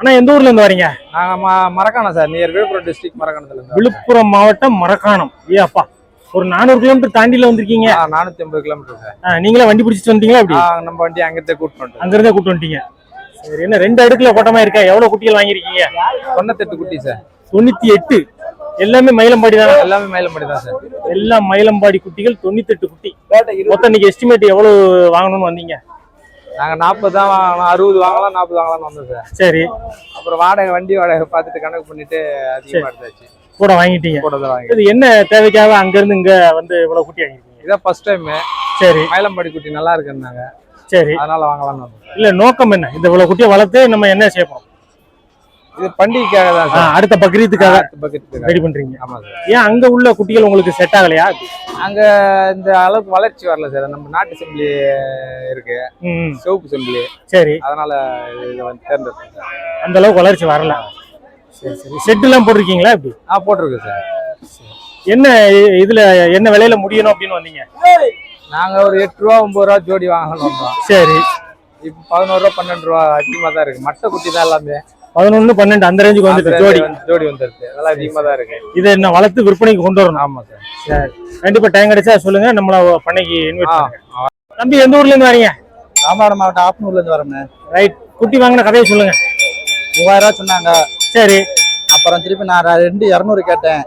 ஆனா எந்த ஊர்ல இருந்து வரீங்க? நாங்க Marakkanam sir, near Villupuram district மரக்காணத்துல இருந்து. விழுப்புரம் மாவட்டம் மரக்காணம். அப்பா ஒரு 400 கிலோமீட்டர் தாண்டில வந்திருக்கீங்க. 450 கிலோமீட்டர் சார். நீங்களே வண்டி பிடிச்சிட்டு வந்தீங்களா? அப்படி நம்ம வண்டி அங்கிருந்தே கூட்டு வந்துட்டோம். அங்கிருந்தே கூட்டு வந்துட்டீங்க. சரி, என்ன 2 அடுக்குல கூட்டமா இருக்கா? எவ்வளவு குட்டிகள் வாங்கிருக்கீங்க? 98 குட்டி சார். 98. எல்லாமே மயிலம்பாடி தான்? எல்லாமே மயிலம்பாடி தான் சார். எல்லாம் மயிலம்பாடி குட்டிகள் 98 குட்டி. மொத்தம் இன்னைக்கு எஸ்டிமேட் எவ்வளவு வாங்கணும்னு வந்தீங்க? நாங்க 40 தான் வாங்கலாம், 60 வாங்கலாம், 40 வாங்கலாம்னு வந்தோம் சார். சரி, அப்புறம் வண்டி வாடகை பார்த்துட்டு கணக்கு பண்ணிட்டு அதிகமா எடுத்தாச்சு. கூட வாங்கிட்டீங்க. கூட தான் வாங்கி. இது என்ன தேவைக்காக அங்க இருந்து இங்க வந்து இவ்வளவு குட்டி வாங்கிருக்கீங்க? இதான் ஃபர்ஸ்ட் டைம். சரி, மயிலம்பாடி குட்டி நல்லா இருக்குன்னாங்க. சரி, அதனால வாங்கலாம்னு வந்தோம். இல்ல நோக்கம் என்ன? இந்த இவ்வளவு குட்டியை வளர்த்து நம்ம என்ன செய்யறோம்? இது பண்டிகைக்காக தான் சார். அடுத்த பக்ரீத்துக்காக ரெடி பண்றீங்க? ஆமா சார். ஏன் அங்க உள்ள குட்டிகள் உங்களுக்கு செட் ஆகலையா? அங்க இந்த அளவுக்கு வளர்ச்சி வரல சார். நம்ம நாட்டு செம்பிளி இருக்கு, சிவப்பு செம்பிளி. சரி, அதனால இதை வந்து தேர்ந்தெடுத்தேன். அந்த அளவுக்கு வளர்ச்சி வரல. சரி சரி. செட் எல்லாம் போட்டிருக்கீங்களா? இப்படி போட்டிருக்கு சார். என்ன இதுல என்ன விலையில முடியணும் அப்படின்னு வந்தீங்க? நாங்க ஒரு 8 ரூபா 9 ரூபா ஜோடி வாங்கணும் வந்தோம். சரி, இப்ப 11 ரூபா 12 ரூபா அதிகமா தான் இருக்கு. மட்டை குட்டி தான் எல்லாமே 11 12 அந்த ரேஞ்சுக்கு வந்துட்டு ஜோடி வந்துருக்கு. அதெல்லாம் அதிகமா தான் இருக்கு. இதை என்ன வளர்த்து விற்பனைக்கு கொண்டு வரணும்? ஆமா சார். சரி, கண்டிப்பா டைம் கிடைச்சா சொல்லுங்க, நம்மள பண்ணைக்கு இன்வைட் பண்ணுங்க. தம்பி எந்த ஊர்ல இருந்து வரீங்க? ராமநாதபுரம் மாவட்டம் ஆப்பனூர்ல இருந்து வரேன். ரைட். குட்டி வாங்கின கதையை சொல்லுங்க. 3000 ரூபா சொன்னாங்க. சரி, அப்புறம் திருப்பி நான் 2,200 கேட்டேன்.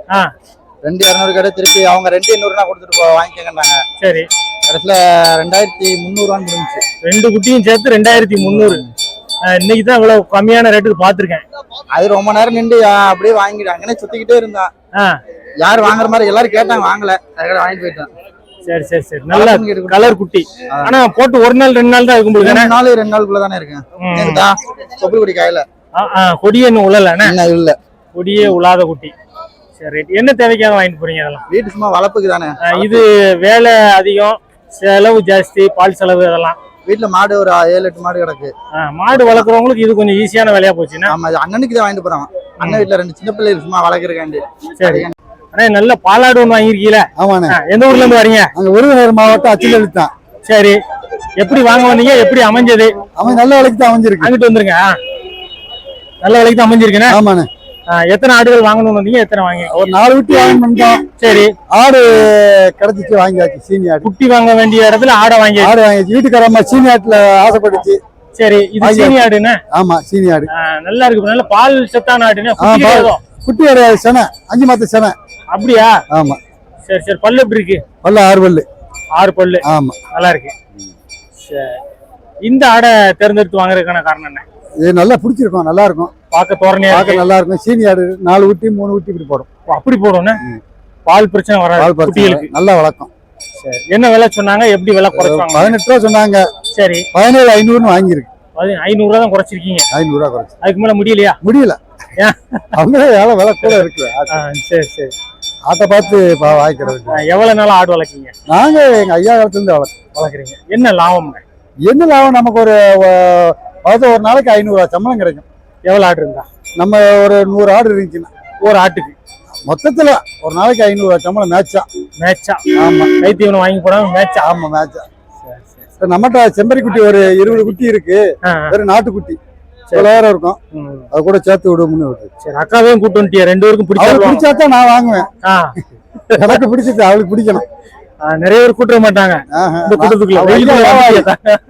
2,200 கேட்ட திருப்பி அவங்க 2,800 கொடுத்துட்டு வாங்கிக்கங்கன்னாங்க. சரி, கடைசியில 2,300 முடிஞ்சு. 2 குட்டியும் சேர்த்து 2,300. இன்னைக்கு தான் இவ்வளவு கம்மியான ரேட்டுக்கு பாத்துருக்கேன். அது ரொம்ப நேரம் நின்று அப்படியே வாங்கிட்டாங்க. சுத்திக்கிட்டே இருந்தான். யாரு வாங்குற மாதிரி எல்லாரும் கேட்டாங்க, வாங்கல, வாங்கிட்டு போயிட்டான். சரி சரி சரி. நல்ல கலர் குட்டி. ஆனா போட்டு 1 நாள் 2 நாள் தான் இருக்கும். 2 நாளுக்குள்ள தானே இருக்கேன். கொப்பி குடி காயில கொடியே இன்னும் உழல இல்ல, கொடியே உழாத குட்டி. சரி, என்ன தேவைக்காக வாங்கிட்டு போறீங்க? அதெல்லாம் வீட்டு சும்மா வளர்ப்புக்கு தானே. இது வேலை அதிகம், செலவு ஜாஸ்தி, பால் செலவு இதெல்லாம். வீட்டுல மாடு ஒரு 7-8 மாடு கிடக்கு. மாடு வளர்க்குறவங்களுக்கு இது கொஞ்சம் ஈஸியான வேலையா போச்சுன்னா. ஆமா, அண்ணனுக்கு தான் வாங்கிட்டு போறான். அண்ணன் வீட்டுல 2 சின்ன பிள்ளைகள் சும்மா வளர்க்குறக்காண்டி. சரி, அண்ணா நல்ல பாலாடு ஒன்று வாங்கிருக்கீல? ஆமாண்ணே. எந்த ஊர்ல இருந்து வரீங்க? அங்க விருதுநகர் மாவட்டம் அச்சில் தான். சரி, எப்படி வாங்க வந்தீங்க? எப்படி அமைஞ்சது? நல்ல விலைக்கு தான் அமைஞ்சிருக்கு. அங்கிட்டு வந்துருங்க. நல்ல விலைக்கு தான் அமைஞ்சிருக்குண்ணே. ஆமாண்ணே. எத்தனை ஆடுகள் வாங்கணும்னு வந்தீங்க? எத்தனை வாங்கி? ஒரு 4 குட்டி வாங்கணும். சரி, ஆடு கிடைச்சிச்சு, வாங்கியாச்சு. சீனி ஆடு குட்டி வாங்க வேண்டிய இடத்துல ஆடை வாங்கியாச்சு. வீட்டுக்காரம்மா சீனி ஆட்டுல ஆசைப்பட்டுச்சு. சரி, இது சீனி ஆடுன்னு? ஆமா, சீனி ஆடு நல்லா இருக்கு. நல்ல பால் சத்தான ஆடுன்னு. குட்டி ஒரு செனை, 5 மாத்த செனை. அப்படியா? ஆமா. சரி சரி. பல்லு எப்படி இருக்கு? பல்லு 6 பல்லு. 6 பல்லு. ஆமா, நல்லா இருக்கு. சரி, இந்த ஆடை தேர்ந்தெடுத்து வாங்குறதுக்கான காரணம் என்ன? இது நல்லா பிடிச்சிருக்கும், நல்லா இருக்கும், பார்க்க தோரணையா, பார்க்க நல்லா இருக்கும். சீனி ஆடு 4 ஊட்டி 3 ஊட்டி இப்படி போடும். அப்படி போடும். பால் பிரச்சனை வராது குட்டிகளுக்கு. நல்லா வளர்க்கும். சரி, என்ன விலை சொன்னாங்க? எப்படி விலை குறைச்சாங்க? 18 ரூபா சொன்னாங்க. சரி, 17,500 வாங்கியிருக்கு. 500 ரூபா தான் குறைச்சிருக்கீங்க. 500 ரூபா குறைச்சு. அதுக்கு மேல முடியலையா? முடியல. அவங்க விலை கூட இருக்கு. சரி சரி. ஆட்டை பார்த்து வாங்கிக்கிறது. எவ்வளவு நாள் ஆடு வளர்க்கீங்க? நாங்க எங்க ஐயா காலத்துல இருந்து வளர்க்குறீங்க. என்ன லாபம்? என்ன லாபம்? நமக்கு ஒரு நாளைக்கு 500 ரூபா சம்பளம் கிடைக்கும். எவ்வளவு ஆடு இருந்தா? நம்ம ஒரு 100 ஆடு இருந்துச்சுன்னா ஒரு ஆட்டுக்கு மொத்தத்துல ஒரு நாளைக்கு 500 ரூபா சம்பளம். மேட்சா? ஆமா, கைத்தீவனம் வாங்கி போடாம மேட்சா? ஆமா, மேட்சா. நம்மகிட்ட செம்பரி குட்டி ஒரு 20 குட்டி இருக்கு. வெறும் நாட்டுக்குட்டி 7,000 இருக்கும். அது கூட சேர்த்து விடுவோம்னு விட்டு. சரி, அக்காவையும் கூட்டு வந்துட்டியா? 2 பேருக்கும் பிடிச்சாதான் நான் வாங்குவேன். எனக்கு பிடிச்சது அவளுக்கு பிடிக்கணும். நிறைய பேர் கூட்ட மாட்டாங்க இந்த கூட்டத்துக்குள்ள.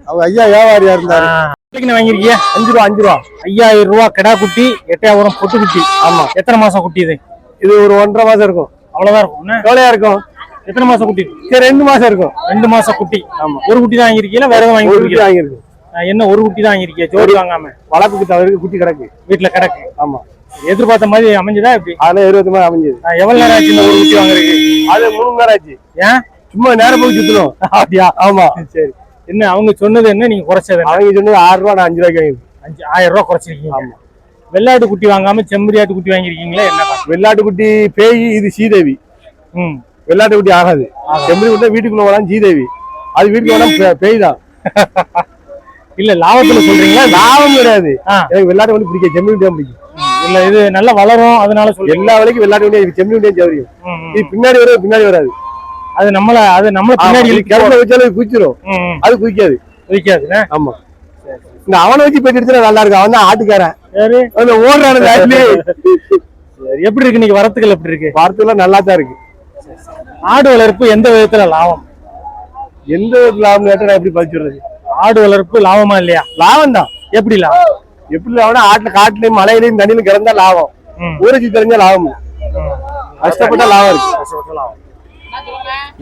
அவங்க ஐயா வியாபாரியா இருந்தாரு. வாங்கிருக்கியா? 5 ரூபா 5,000 ரூபா கிடா குட்டி, 8,000 பொட்டு குட்டி. ஆமா. எத்தனை மாசம் குட்டி இது? இது ஒரு 1.5 மாசம் இருக்கும். அவ்வளவுதான் இருக்கும். எவ்வளவு இருக்கும்? எத்தனை மாசம் குட்டி? 2 மாசம் இருக்கும். 2 மாசம் குட்டி. ஆமா. ஒரு குட்டி தான் வாங்கிருக்கீங்களா? வேற எதுவும் வாங்கிருக்கு? என்ன ஒரு குட்டி தான் வாங்கிருக்கியா? ஜோடி வாங்காம? வளர்ப்புக்கு தவிர குட்டி கிடக்கு வீட்டுல கிடக்கு. ஆமா. எதிர்பார்த்த மாதிரி அமைஞ்சதா? எப்படி? அதுல 20 மாதிரி அமைஞ்சது. எவ்வளவு நேரம் ஆச்சு இந்த ஒரு குட்டி வாங்குறதுக்கு? அது 3 நேரம் ஆச்சு. ஏன்? சும்மா நேரம் போய் சுத்தணும். அப்படியா? ஆமா. சரி, என்ன அவங்க சொன்னது என்ன, நீங்க குறைச்சது? அவங்க சொன்னது 6 ரூபா, நான் 5 ரூபாய்க்கு வாங்கிருக்கேன். 5,000 ரூபா குறைச்சிருக்கீங்க. ஆமா. வெள்ளாட்டு குட்டி வாங்காம செம்பரியாட்டு குட்டி வாங்கிருக்கீங்களா? என்ன? வெள்ளாட்டு குட்டி பேய், இது சீதேவி. வெள்ளாட்டு குட்டி ஆகாது. செம்பரி குட்டி வீட்டுக்குள்ள வரான் சீதேவி. அது வீட்டுக்கு வர பேய் தான். இல்ல லாபத்துல சொல்றீங்களா? லாபம் கிடையாது. எனக்கு வெள்ளாட்டு வண்டி பிடிக்கும், செம்பரி குட்டி தான் பிடிக்கும். இல்ல இது நல்லா வளரும், அதனால சொல்றேன். எல்லா வேலைக்கும் வெள்ளாட்டு வண்டி, செம்பரி குட்டியும் சௌரியம். இது பின்னாடி வராது. அது நம்மள பின்னாடி கிளம்ப வச்சாலும் குதிச்சிரும். அது குதிக்காது. குதிக்காது. ஆமா. இந்த அவனை வச்சு போயிட்டு நல்லா இருக்கு. அவன் தான் ஆட்டுக்காரன். சரி அந்த ஓடுறானு எப்படி இருக்கு இன்னைக்கு வரத்துகள் எப்படி இருக்கு? வார்த்தைலாம் நல்லா தான் இருக்கு. ஆடு வளர்ப்பு எந்த விதத்துல லாபம்? எந்த லாபம் கேட்டா நான் எப்படி பதிச்சுடுறது? ஆடு வளர்ப்பு லாபமா இல்லையா? லாபம் தான். எப்படி லாபம்? எப்படி லாபம்னா ஆட்டுல காட்டுலயும் மலையிலயும் தண்ணியிலும் கிடந்தா லாபம். ஊருக்கு தெரிஞ்ச லாபம். கஷ்டப்பட்ட லாபம் இருக்கு.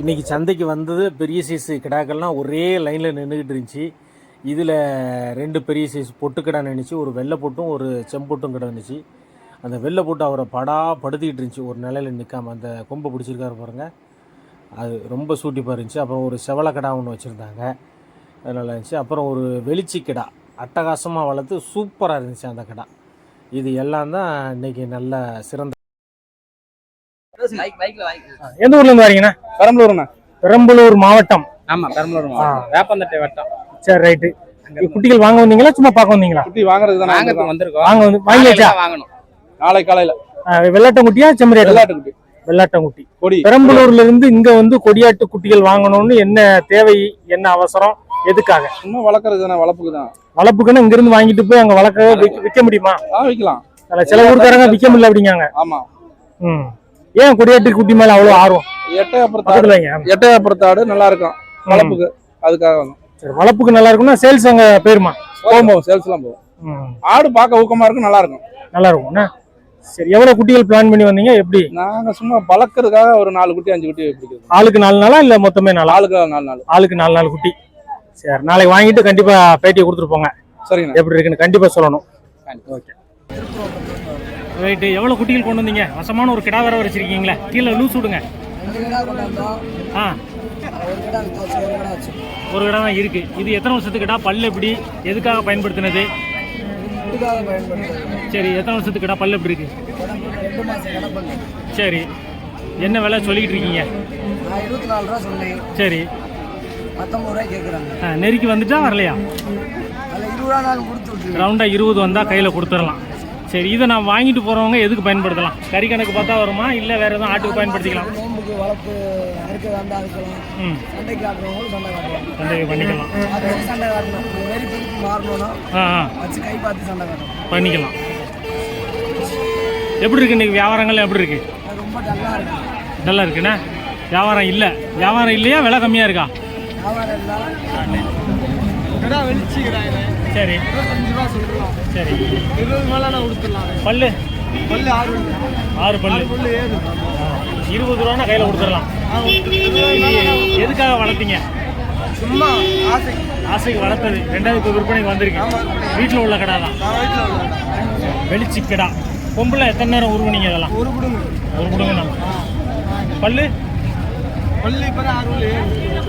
இன்னைக்கு சந்தைக்கு வந்தது பெரிய சைஸ் கிடாக்கள்லாம் ஒரே லைன்ல நின்றுகிட்டு இருந்துச்சு. இதில் 2 பெரிய சைஸ் பொட்டு கிடா நினைச்சு, ஒரு வெள்ளை பொட்டும் ஒரு செம்பொட்டும் கிடா இருந்துச்சு. அந்த வெள்ளை போட்டு அவரை படுத்திக்கிட்டு இருந்துச்சு, ஒரு நிலையில் நிற்காம. அந்த கொம்பை பிடிச்சிருக்காரு பாருங்க, அது ரொம்ப சூட்டிப்பாக இருந்துச்சு. அப்புறம் ஒரு செவலை கிடா ஒன்று வச்சுருந்தாங்க, அது நல்லா இருந்துச்சு. அப்புறம் ஒரு வெளிச்சி கிடா அட்டகாசமாக வளர்த்து சூப்பராக இருந்துச்சு அந்த கிடா. இது எல்லாம் தான் இன்னைக்கு நல்ல சிறந்த. எந்த ஊர்லேருந்து வரீங்கண்ணா? பெரம்பலூர்ண்ணா. பெரம்பலூர் மாவட்டம். ஆமாம், பெரம்பலூர் மாவட்டம், வேப்பந்தட்டை வட்டம். சரி, ரைட்டு. குட்டிகள் வாங்க வந்தீங்களா சும்மா பார்க்க வந்தீங்களா? குட்டி வாங்குறது தான் வந்திருக்கோம். வாங்கியாச்சா? வாங்கணும் நாளைக்கு காலையில. வெள்ளாட்டம் குட்டியா செம்மறி? வெள்ளாட்டு குட்டி. வெள்ளாட்டம் குட்டி. கொடி பெரம்பலூர்ல இருந்து இங்க வந்து கொடியாட்டு குட்டிகள் வாங்கணும்னு என்ன தேவை, என்ன அவசரம், எதுக்காக? சும்மா வளர்க்கறது தானே, வளர்ப்புக்கு தான். வளர்ப்புக்குன்னு இங்க இருந்து வாங்கிட்டு போய் அங்க வளர்க்க விற்க முடியுமா? விற்கலாம். சில ஊருக்காரங்க விற்க முடியல அப்படிங்காங்க. ஆமா. ஏன் கொடியாட்டு குட்டி மேல அவ்வளவு ஆர்வம்? எட்டையப்புறத்தாடு நல்லா இருக்கும் வளர்ப்புக்கு, அதுக்காக வந்து. சரி, வளர்ப்புக்கு நல்லா இருக்கும்னா சேல்ஸ் அங்க போயிருமா? போகும், சேல்ஸ் எல்லாம் போகும். ஆடு பார்க்க ஊக்கமா இருக்கும், நல்லா இருக்கும். நல்லா இருக்கும். சரி, எவ்வளவு குட்டிகள் பிளான் பண்ணி வந்தீங்க? எப்படி? நாங்க சும்மா வளர்க்கறதுக்காக ஒரு 4 குட்டி 5 குட்டி பிடிக்கிறது. ஆளுக்கு 4 நாளா இல்ல மொத்தமே 4? ஆளுக்கு 4 நாள். ஆளுக்கு 4 குட்டி. சரி, நாளைக்கு வாங்கிட்டு கண்டிப்பா பேட்டியை கொடுத்துட்டு போங்க. சரிங்க, எப்படி இருக்குன்னு கண்டிப்பா சொல்லணும். Okay, right. எவ்வளவு குட்டிகள் கொண்டு வந்தீங்க? வசமான ஒரு கிடா வேற வச்சிருக்கீங்களா? கீழே லூஸ் விடுங்க. ஒரு கிடா தான் இருக்கு. இது எத்தனை வருஷத்துக்கு கிடா? பல்லு எப்படி, எதுக்காக பயன்படுத்தினது? சரி, எத்தனை வருஷத்துக்கு கிடா? பல்லு எப்படி இருக்கு? சரி, என்ன விலை சொல்லிக்கிட்டு இருக்கீங்க? 24 ரூபா சொன்னேன். சரி, 19 ரூபாய் கேட்குறாங்க. நெருக்கி வந்துட்டா வரலையா? அதில் 20 ரூபா தான் கொடுத்து விட்டுருக்கேன். ரவுண்டா 20 வந்தா கையில் கொடுத்துடலாம். சரி, இதை நான் வாங்கிட்டு போறவங்க எதுக்கு பயன்படுத்தலாம்? கறி கணக்கு பார்த்தா வருமா, இல்லை வேற எதுவும் ஆட்டுக்கு பயன்படுத்திக்கலாம்? நோம்புக்கு வளர்ப்பு அறுக்க வேண்டாம் இருக்கலாம். சண்டைக்கு ஆட்டுறவங்களும் சண்டை காட்டுவோம். சண்டைக்கு பண்ணிக்கலாம். சண்டை காட்டணும், வெறி பிடிப்பு மாறணும்னா வச்சு கை பார்த்து சண்டை காட்டணும், பண்ணிக்கலாம். எப்படி இருக்கு இன்னைக்கு வியாபாரங்கள்? எப்படி இருக்கு? ரொம்ப டல்லா இருக்கு. டல்லா இருக்குண்ணா. வியாபாரம் இல்லை. வியாபாரம் இல்லையா, விலை கம்மியா இருக்கா? வியாபாரம் இல்லை. வெளிச்சிக்கிறாங்க. சரி, 25 ரூபா சொல்றோம். சரி, 20 மேல நான் கொடுத்துடலாம். பல்லு 6 பல்லு 20 ரூபானா கையில் கொடுத்துடலாம். எதுக்காக வளர்த்தீங்க? சும்மா ஆசைக்கு வளர்த்தது. 2வது இப்போ விற்பனைக்கு வந்திருக்கு. வீட்டில் உள்ள கடை தான். வெளிச்சி கடை. கொம்புல எத்தனை நேரம் உருவனீங்க? அதெல்லாம் ஒரு குடுங்க. நம்ம பல்லு இப்போ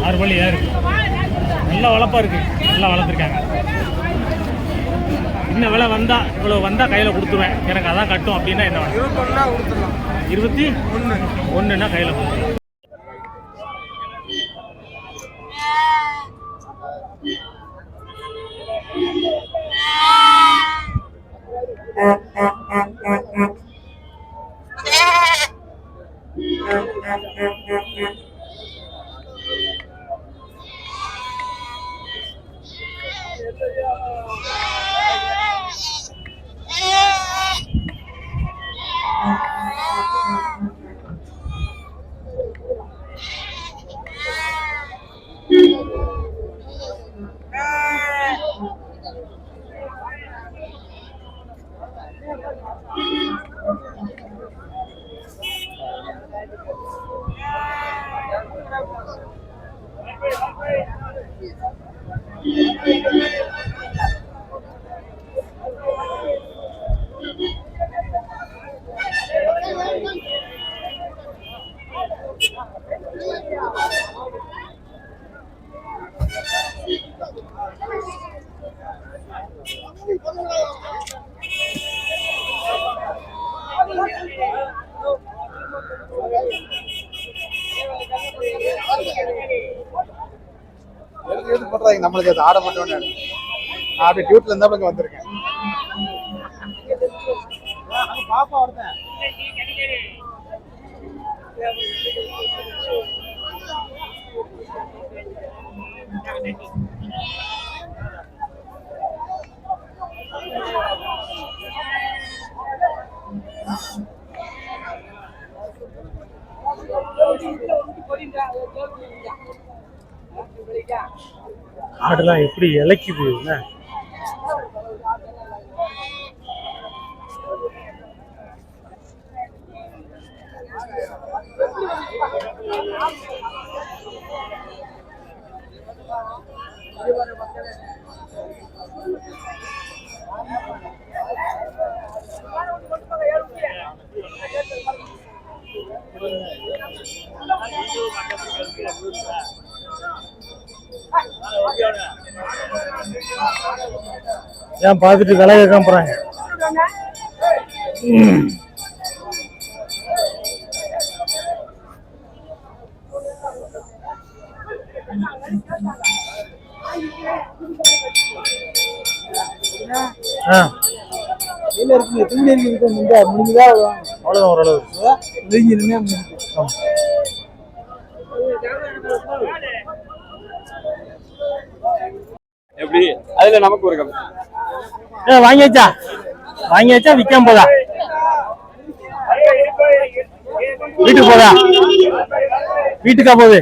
6 பல்லு ஏறு. நல்லா வளர்ப்பா இருக்கு. நல்லா வளர்த்துருக்காங்க. இன்னும் விலை வந்தா இவ்வளோ வந்தா கையில் கொடுத்துருவேன், எனக்கு அதான் கட்டும் அப்படின்னா என்ன வேணும்? 21 கொடுத்துடலாம். 21னா கையில் கொடுத்துருவேன். நம்மளுக்கு அது ஆட மட்டும் நான் அப்படியே டியூட்ல இருந்தா வந்திருக்கேன். பாப்பா வருதேன். ஆடுலாம் எப்படி இழைக்குது என்ன? ஏன் பார்த்துட்டு விலை கேட்க போறாங்க. அவ்வளவுதான் ஓரளவு எப்படி அதுல நமக்கு ஒரு கம்மி. வாங்கியாச்சா விற்காம போதா? வீட்டுக்கு போதா? வீட்டுக்கா போகுது?